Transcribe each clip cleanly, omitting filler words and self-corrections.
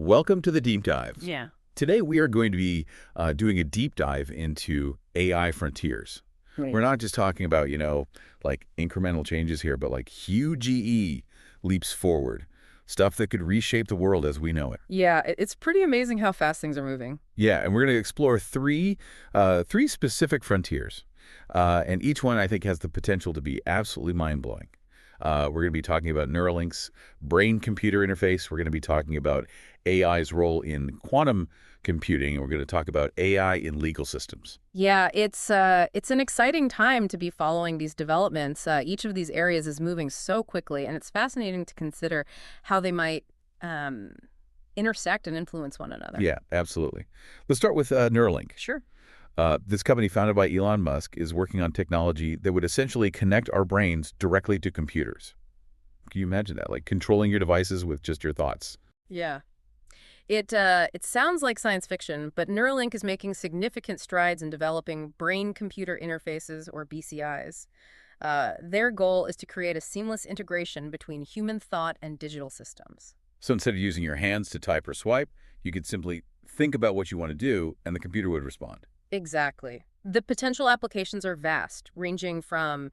Welcome to the deep dive. Yeah. Today we are going to be doing a deep dive into AI frontiers. Right. We're not just talking about, like incremental changes here, but like huge leaps forward. Stuff that could reshape the world as we know it. Yeah, it's pretty amazing how fast things are moving. Yeah, and we're going to explore three specific frontiers. And each one, I think, has the potential to be absolutely mind-blowing. We're going to be talking about Neuralink's brain-computer interface. We're going to be talking about AI's role in quantum computing, and we're going to talk about AI in legal systems. Yeah, it's an exciting time to be following these developments. Each of these areas is moving so quickly, and it's fascinating to consider how they might intersect and influence one another. Yeah, absolutely. Let's start with Neuralink. Sure. This company founded by Elon Musk is working on technology that would essentially connect our brains directly to computers. Can you imagine that? Like controlling your devices with just your thoughts. Yeah. It sounds like science fiction, but Neuralink is making significant strides in developing brain-computer interfaces, or BCIs. Their goal is to create a seamless integration between human thought and digital systems. So instead of using your hands to type or swipe, you could simply think about what you want to do, and the computer would respond. Exactly. The potential applications are vast, ranging from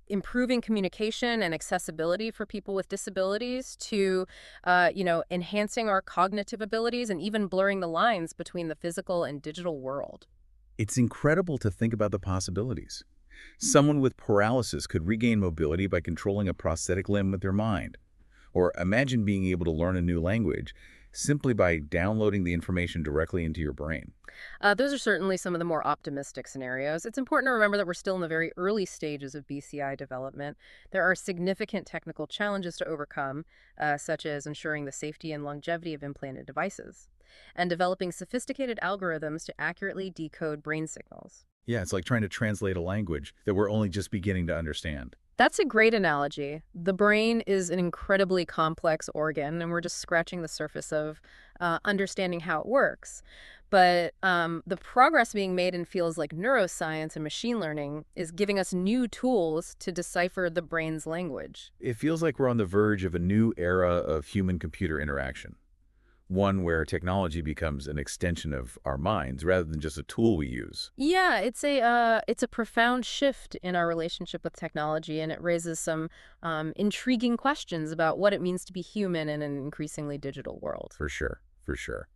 improving communication and accessibility for people with disabilities to, enhancing our cognitive abilities and even blurring the lines between the physical and digital world. It's incredible to think about the possibilities. Someone with paralysis could regain mobility by controlling a prosthetic limb with their mind. Or imagine being able to learn a new language simply by downloading the information directly into your brain. Those are certainly some of the more optimistic scenarios. It's important to remember that we're still in the very early stages of BCI development. There are significant technical challenges to overcome, such as ensuring the safety and longevity of implanted devices, and developing sophisticated algorithms to accurately decode brain signals. Yeah, it's like trying to translate a language that we're only just beginning to understand. That's a great analogy. The brain is an incredibly complex organ, and we're just scratching the surface of understanding how it works. But the progress being made in fields like neuroscience and machine learning is giving us new tools to decipher the brain's language. It feels like we're on the verge of a new era of human-computer interaction. One where technology becomes an extension of our minds rather than just a tool we use. Yeah, it's a profound shift in our relationship with technology, and it raises some intriguing questions about what it means to be human in an increasingly digital world. For sure, for sure.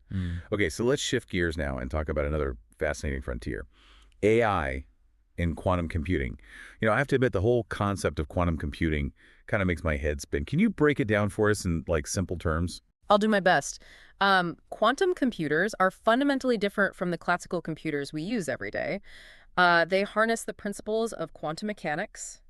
Okay, so let's shift gears now and talk about another fascinating frontier. AI in quantum computing. I have to admit the whole concept of quantum computing kind of makes my head spin. Can you break it down for us in like simple terms? I'll do my best. Quantum computers are fundamentally different from the classical computers we use every day. They harness the principles of quantum mechanics,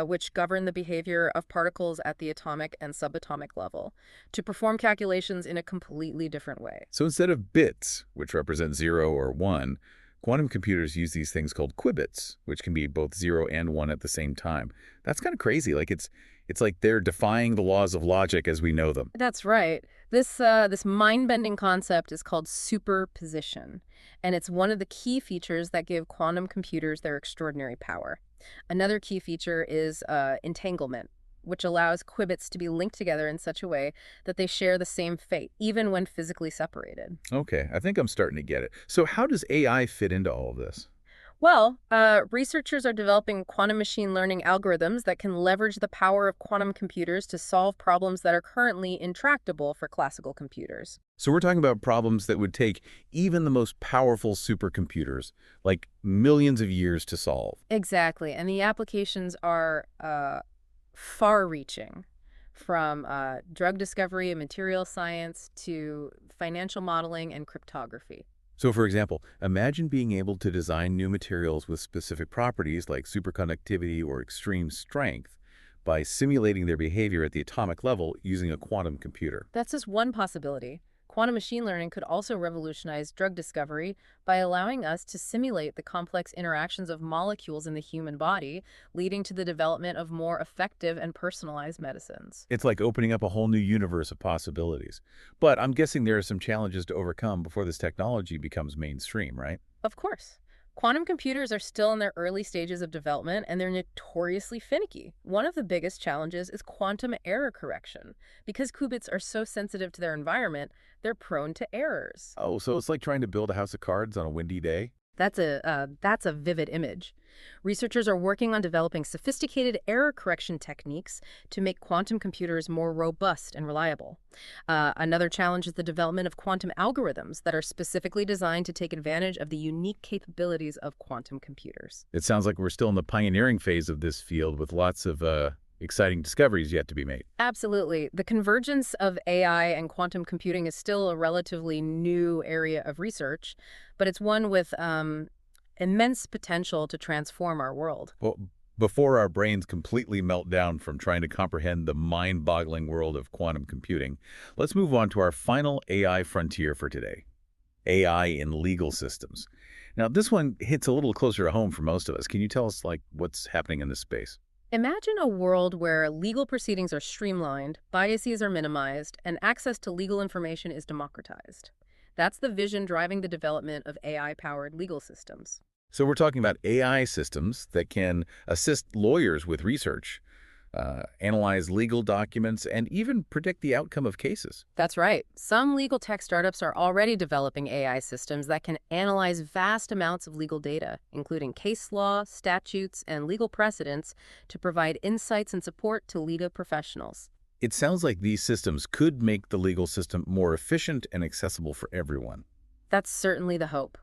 which govern the behavior of particles at the atomic and subatomic level, to perform calculations in a completely different way. So instead of bits, which represent 0 or 1, quantum computers use these things called qubits, which can be both 0 and 1 at the same time. That's kind of crazy. Like it's like they're defying the laws of logic as we know them. That's right. This mind-bending concept is called superposition, and it's one of the key features that give quantum computers their extraordinary power. Another key feature is entanglement, which allows qubits to be linked together in such a way that they share the same fate, even when physically separated. Okay, I think I'm starting to get it. So how does AI fit into all of this? Well, researchers are developing quantum machine learning algorithms that can leverage the power of quantum computers to solve problems that are currently intractable for classical computers. So we're talking about problems that would take even the most powerful supercomputers, like millions of years to solve. Exactly, and the applications are far-reaching, from drug discovery and material science to financial modeling and cryptography. So for example, imagine being able to design new materials with specific properties like superconductivity or extreme strength by simulating their behavior at the atomic level using a quantum computer. That's just one possibility. Quantum machine learning could also revolutionize drug discovery by allowing us to simulate the complex interactions of molecules in the human body, leading to the development of more effective and personalized medicines. It's like opening up a whole new universe of possibilities. But I'm guessing there are some challenges to overcome before this technology becomes mainstream, right? Of course. Quantum computers are still in their early stages of development and they're notoriously finicky. One of the biggest challenges is quantum error correction. Because qubits are so sensitive to their environment, they're prone to errors. Oh, so it's like trying to build a house of cards on a windy day? That's a vivid image. Researchers are working on developing sophisticated error correction techniques to make quantum computers more robust and reliable. Another challenge is the development of quantum algorithms that are specifically designed to take advantage of the unique capabilities of quantum computers. It sounds like we're still in the pioneering phase of this field with lots of exciting discoveries yet to be made. Absolutely. The convergence of AI and quantum computing is still a relatively new area of research, but it's one with immense potential to transform our world. Well, before our brains completely melt down from trying to comprehend the mind-boggling world of quantum computing, let's move on to our final AI frontier for today, AI in legal systems. Now, this one hits a little closer to home for most of us. Can you tell us, like, what's happening in this space? Imagine a world where legal proceedings are streamlined, biases are minimized, and access to legal information is democratized. That's the vision driving the development of AI-powered legal systems. So we're talking about AI systems that can assist lawyers with research, analyze legal documents, and even predict the outcome of cases. That's right. Some legal tech startups are already developing AI systems that can analyze vast amounts of legal data, including case law, statutes, and legal precedents, to provide insights and support to legal professionals. It sounds like these systems could make the legal system more efficient and accessible for everyone. That's certainly the hope.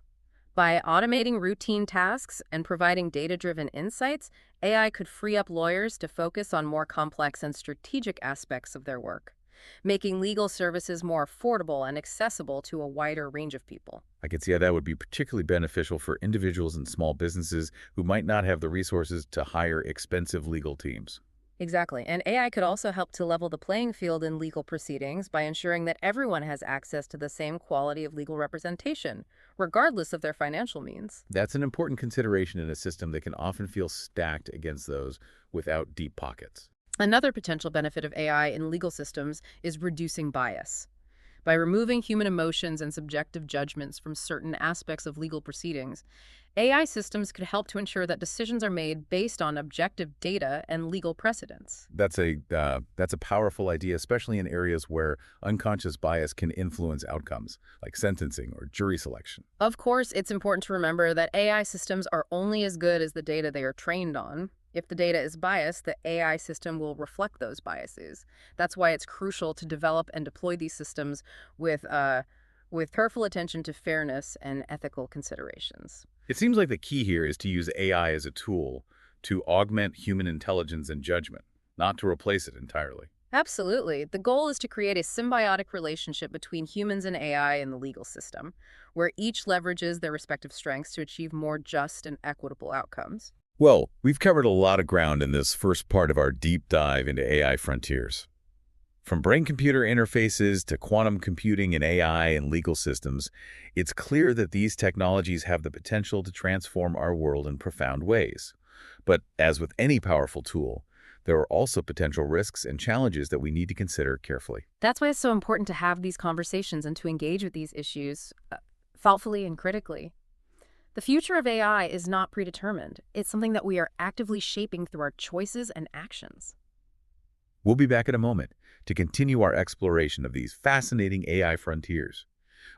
By automating routine tasks and providing data-driven insights, AI could free up lawyers to focus on more complex and strategic aspects of their work, making legal services more affordable and accessible to a wider range of people. I could see how that would be particularly beneficial for individuals and small businesses who might not have the resources to hire expensive legal teams. Exactly. And AI could also help to level the playing field in legal proceedings by ensuring that everyone has access to the same quality of legal representation, regardless of their financial means. That's an important consideration in a system that can often feel stacked against those without deep pockets. Another potential benefit of AI in legal systems is reducing bias. By removing human emotions and subjective judgments from certain aspects of legal proceedings, AI systems could help to ensure that decisions are made based on objective data and legal precedents. That's a powerful idea, especially in areas where unconscious bias can influence outcomes, like sentencing or jury selection. Of course, it's important to remember that AI systems are only as good as the data they are trained on. If the data is biased, the AI system will reflect those biases. That's why it's crucial to develop and deploy these systems with careful attention to fairness and ethical considerations. It seems like the key here is to use AI as a tool to augment human intelligence and judgment, not to replace it entirely. Absolutely. The goal is to create a symbiotic relationship between humans and AI in the legal system, where each leverages their respective strengths to achieve more just and equitable outcomes. Well, we've covered a lot of ground in this first part of our deep dive into AI frontiers. From brain-computer interfaces to quantum computing and AI and legal systems, it's clear that these technologies have the potential to transform our world in profound ways. But as with any powerful tool, there are also potential risks and challenges that we need to consider carefully. That's why it's so important to have these conversations and to engage with these issues thoughtfully and critically. The future of AI is not predetermined. It's something that we are actively shaping through our choices and actions. We'll be back in a moment to continue our exploration of these fascinating AI frontiers.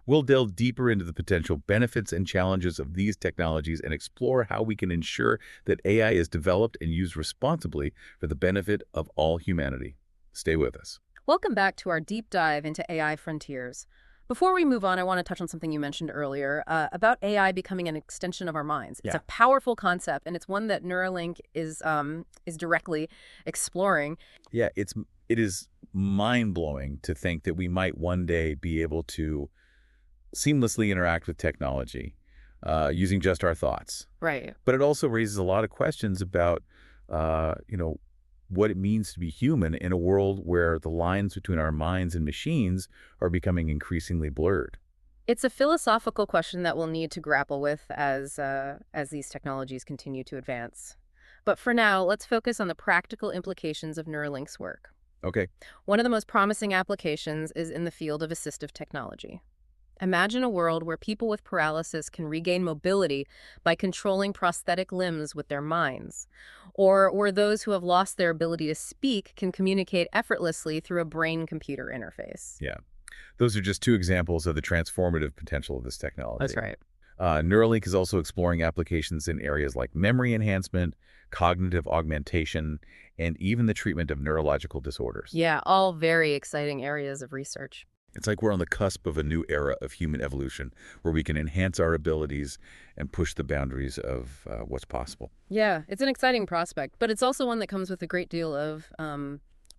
We'll delve deeper into the potential benefits and challenges of these technologies and explore how we can ensure that AI is developed and used responsibly for the benefit of all humanity. Stay with us. Welcome back to our deep dive into AI frontiers. Before we move on, I want to touch on something you mentioned earlier about AI becoming an extension of our minds. It's a powerful concept, and it's one that Neuralink is directly exploring. Yeah, it is mind-blowing to think that we might one day be able to seamlessly interact with technology using just our thoughts. Right. But it also raises a lot of questions about, what it means to be human in a world where the lines between our minds and machines are becoming increasingly blurred. It's a philosophical question that we'll need to grapple with as these technologies continue to advance. But for now, let's focus on the practical implications of Neuralink's work. Okay. One of the most promising applications is in the field of assistive technology. Imagine a world where people with paralysis can regain mobility by controlling prosthetic limbs with their minds, or where those who have lost their ability to speak can communicate effortlessly through a brain-computer interface. Yeah. Those are just two examples of the transformative potential of this That's technology. right. Neuralink is also exploring applications in areas like memory enhancement, cognitive augmentation, and even the treatment of neurological disorders. Yeah, all very exciting areas of research. It's like we're on the cusp of a new era of human evolution where we can enhance our abilities and push the boundaries of what's possible. Yeah, it's an exciting prospect, but it's also one that comes with a great deal of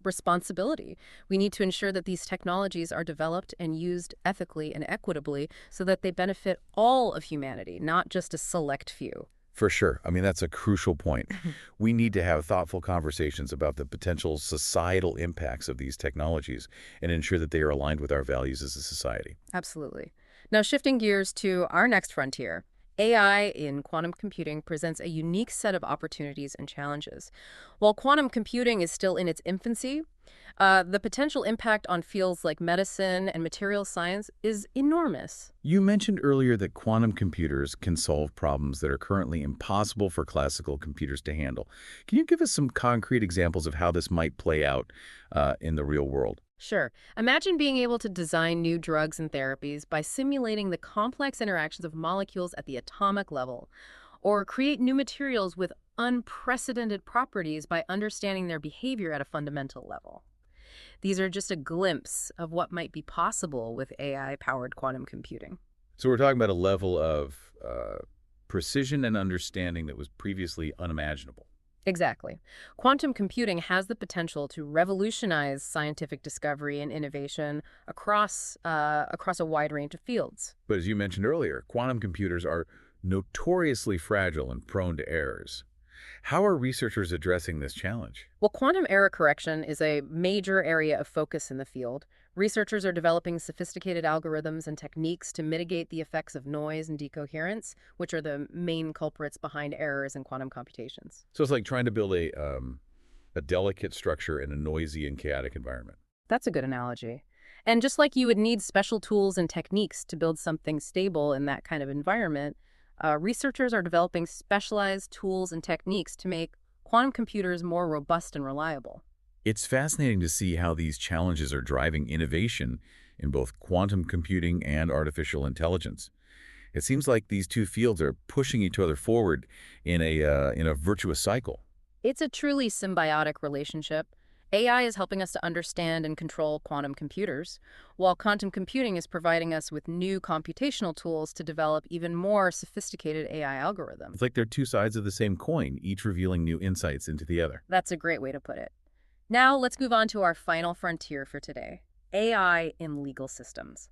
responsibility. We need to ensure that these technologies are developed and used ethically and equitably so that they benefit all of humanity, not just a select few. For sure. I mean, that's a crucial point. We need to have thoughtful conversations about the potential societal impacts of these technologies and ensure that they are aligned with our values as a society. Absolutely. Now, shifting gears to our next frontier, AI in quantum computing presents a unique set of opportunities and challenges. While quantum computing is still in its infancy, the potential impact on fields like medicine and material science is enormous. You mentioned earlier that quantum computers can solve problems that are currently impossible for classical computers to handle. Can you give us some concrete examples of how this might play out in the real world? Sure. Imagine being able to design new drugs and therapies by simulating the complex interactions of molecules at the atomic level, or create new materials with unprecedented properties by understanding their behavior at a fundamental level. These are just a glimpse of what might be possible with AI-powered quantum computing. So we're talking about a level of precision and understanding that was previously unimaginable. Exactly. Quantum computing has the potential to revolutionize scientific discovery and innovation across a wide range of fields. But as you mentioned earlier, quantum computers are notoriously fragile and prone to errors. How are researchers addressing this challenge? Well, quantum error correction is a major area of focus in the field. Researchers are developing sophisticated algorithms and techniques to mitigate the effects of noise and decoherence, which are the main culprits behind errors in quantum computations. So it's like trying to build a delicate structure in a noisy and chaotic environment. That's a good analogy. And just like you would need special tools and techniques to build something stable in that kind of environment, researchers are developing specialized tools and techniques to make quantum computers more robust and reliable. It's fascinating to see how these challenges are driving innovation in both quantum computing and artificial intelligence. It seems like these two fields are pushing each other forward in a virtuous cycle. It's a truly symbiotic relationship. AI is helping us to understand and control quantum computers, while quantum computing is providing us with new computational tools to develop even more sophisticated AI algorithms. It's like they're two sides of the same coin, each revealing new insights into the other. That's a great way to put it. Now, let's move on to our final frontier for today, AI in legal systems.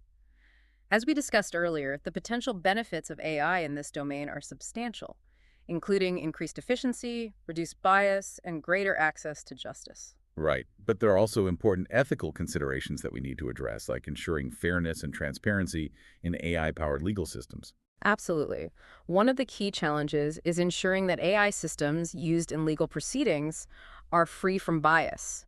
As we discussed earlier, the potential benefits of AI in this domain are substantial, including increased efficiency, reduced bias, and greater access to justice. Right. But there are also important ethical considerations that we need to address, like ensuring fairness and transparency in AI-powered legal systems. Absolutely. One of the key challenges is ensuring that AI systems used in legal proceedings are free from bias.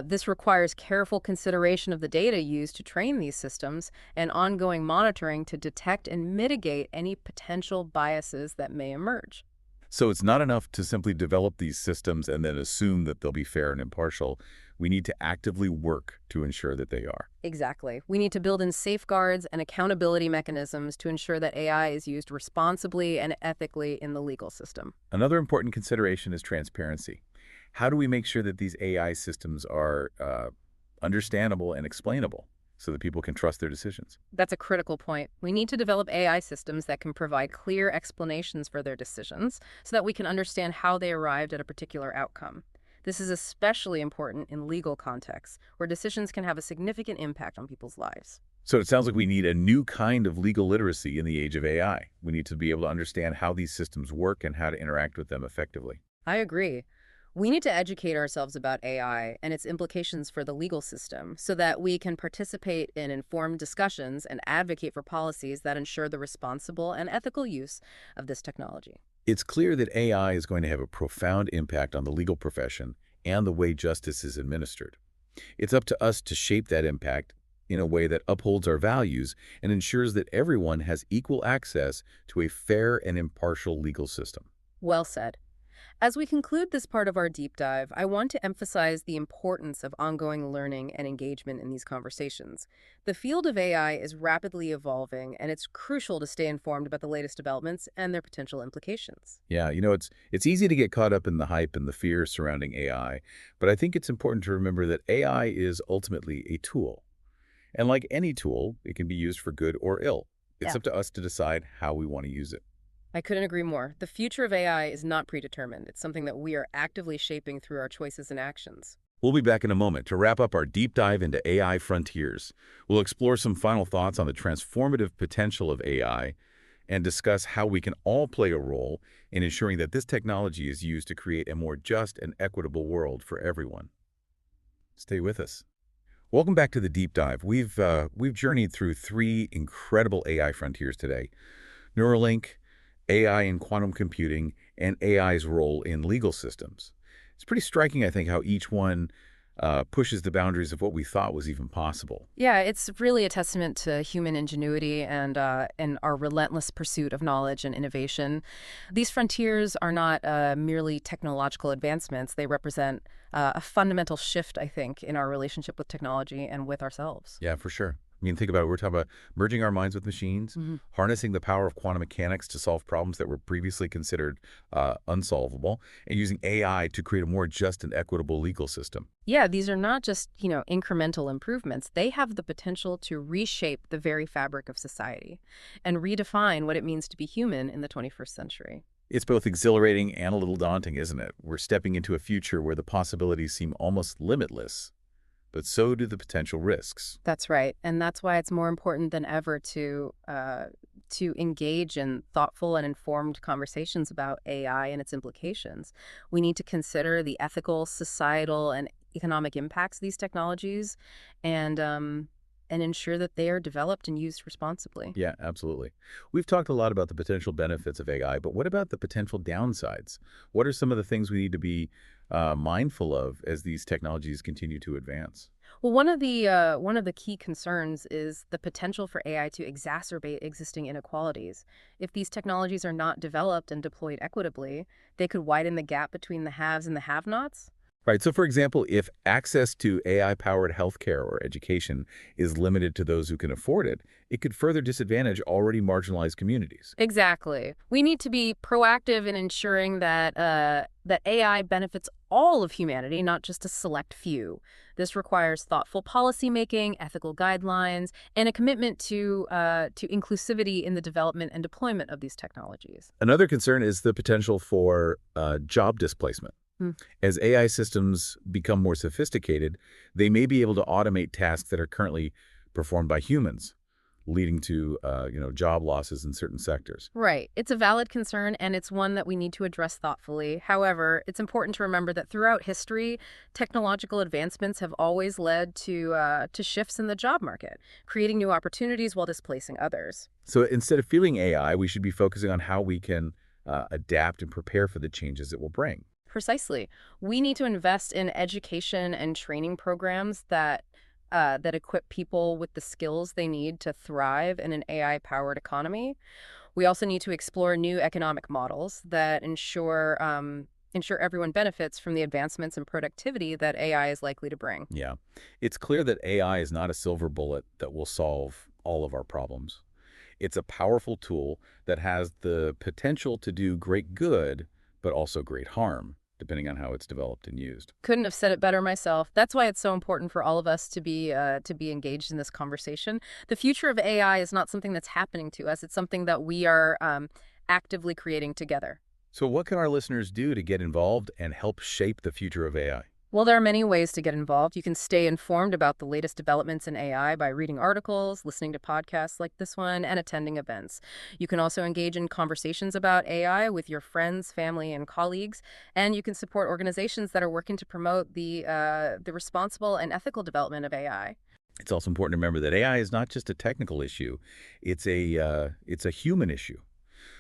This requires careful consideration of the data used to train these systems and ongoing monitoring to detect and mitigate any potential biases that may emerge. So it's not enough to simply develop these systems and then assume that they'll be fair and impartial. We need to actively work to ensure that they are. Exactly. We need to build in safeguards and accountability mechanisms to ensure that AI is used responsibly and ethically in the legal system. Another important consideration is transparency. How do we make sure that these AI systems are understandable and explainable so that people can trust their decisions? That's a critical point. We need to develop AI systems that can provide clear explanations for their decisions so that we can understand how they arrived at a particular outcome. This is especially important in legal contexts, where decisions can have a significant impact on people's lives. So it sounds like we need a new kind of legal literacy in the age of AI. We need to be able to understand how these systems work and how to interact with them effectively. I agree. We need to educate ourselves about AI and its implications for the legal system so that we can participate in informed discussions and advocate for policies that ensure the responsible and ethical use of this technology. It's clear that AI is going to have a profound impact on the legal profession and the way justice is administered. It's up to us to shape that impact in a way that upholds our values and ensures that everyone has equal access to a fair and impartial legal system. Well said. As we conclude this part of our deep dive, I want to emphasize the importance of ongoing learning and engagement in these conversations. The field of AI is rapidly evolving, and it's crucial to stay informed about the latest developments and their potential implications. Yeah, it's easy to get caught up in the hype and the fear surrounding AI, but I think it's important to remember that AI is ultimately a tool. And like any tool, it can be used for good or ill. It's Yeah. up to us to decide how we want to use it. I couldn't agree more. The future of AI is not predetermined. It's something that we are actively shaping through our choices and actions. We'll be back in a moment to wrap up our deep dive into AI frontiers. We'll explore some final thoughts on the transformative potential of AI and discuss how we can all play a role in ensuring that this technology is used to create a more just and equitable world for everyone. Stay with us. Welcome back to the deep dive. We've journeyed through three incredible AI frontiers today: Neuralink, AI in quantum computing, and AI's role in legal systems. It's pretty striking, I think, how each one pushes the boundaries of what we thought was even possible. Yeah, it's really a testament to human ingenuity and our relentless pursuit of knowledge and innovation. These frontiers are not merely technological advancements. They represent a fundamental shift, I think, in our relationship with technology and with ourselves. Yeah, for sure. I mean, think about it. We're talking about merging our minds with machines, Mhm. harnessing the power of quantum mechanics to solve problems that were previously considered unsolvable, and using AI to create a more just and equitable legal system. Yeah, these are not just, incremental improvements. They have the potential to reshape the very fabric of society and redefine what it means to be human in the 21st century. It's both exhilarating and a little daunting, isn't it? We're stepping into a future where the possibilities seem almost limitless, but so do the potential risks. That's right, and that's why it's more important than ever to engage in thoughtful and informed conversations about AI and its implications. We need to consider the ethical, societal, and economic impacts of these technologies, and ensure that they are developed and used responsibly. Yeah, absolutely. We've talked a lot about the potential benefits of AI, but what about the potential downsides? What are some of the things we need to be mindful of as these technologies continue to advance? Well, one of the key concerns is the potential for AI to exacerbate existing inequalities. If these technologies are not developed and deployed equitably, they could widen the gap between the haves and the have-nots. Right. So, for example, if access to AI-powered healthcare or education is limited to those who can afford it, it could further disadvantage already marginalized communities. Exactly. We need to be proactive in ensuring that AI benefits all of humanity, not just a select few. This requires thoughtful policymaking, ethical guidelines, and a commitment to inclusivity in the development and deployment of these technologies. Another concern is the potential for job displacement. Hmm. As AI systems become more sophisticated, they may be able to automate tasks that are currently performed by humans, leading to job losses in certain sectors. Right. It's a valid concern, and it's one that we need to address thoughtfully. However, it's important to remember that throughout history, technological advancements have always led to shifts in the job market, creating new opportunities while displacing others. So instead of feeling AI, we should be focusing on how we can adapt and prepare for the changes it will bring. Precisely. We need to invest in education and training programs that equip people with the skills they need to thrive in an AI-powered economy. We also need to explore new economic models that ensure everyone benefits from the advancements in productivity that AI is likely to bring. Yeah. It's clear that AI is not a silver bullet that will solve all of our problems. It's a powerful tool that has the potential to do great good, but also great harm, depending on how it's developed and used. Couldn't have said it better myself. That's why it's so important for all of us to be engaged in this conversation. The future of AI is not something that's happening to us. It's something that we are actively creating together. So what can our listeners do to get involved and help shape the future of AI? Well, there are many ways to get involved. You can stay informed about the latest developments in AI by reading articles, listening to podcasts like this one, and attending events. You can also engage in conversations about AI with your friends, family, and colleagues, and you can support organizations that are working to promote the responsible and ethical development of AI. It's also important to remember that AI is not just a technical issue, it's a human issue.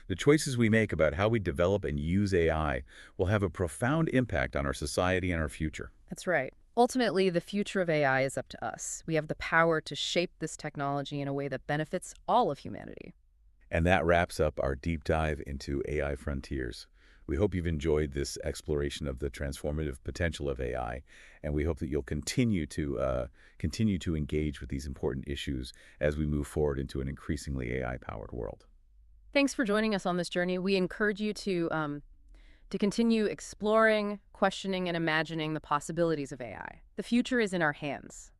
The choices we make about how we develop and use AI will have a profound impact on our society and our future. That's right. Ultimately, the future of AI is up to us. We have the power to shape this technology in a way that benefits all of humanity. And that wraps up our deep dive into AI frontiers. We hope you've enjoyed this exploration of the transformative potential of AI, and we hope that you'll continue to engage with these important issues as we move forward into an increasingly AI-powered world. Thanks for joining us on this journey. We encourage you to continue exploring, questioning, and imagining the possibilities of AI. The future is in our hands.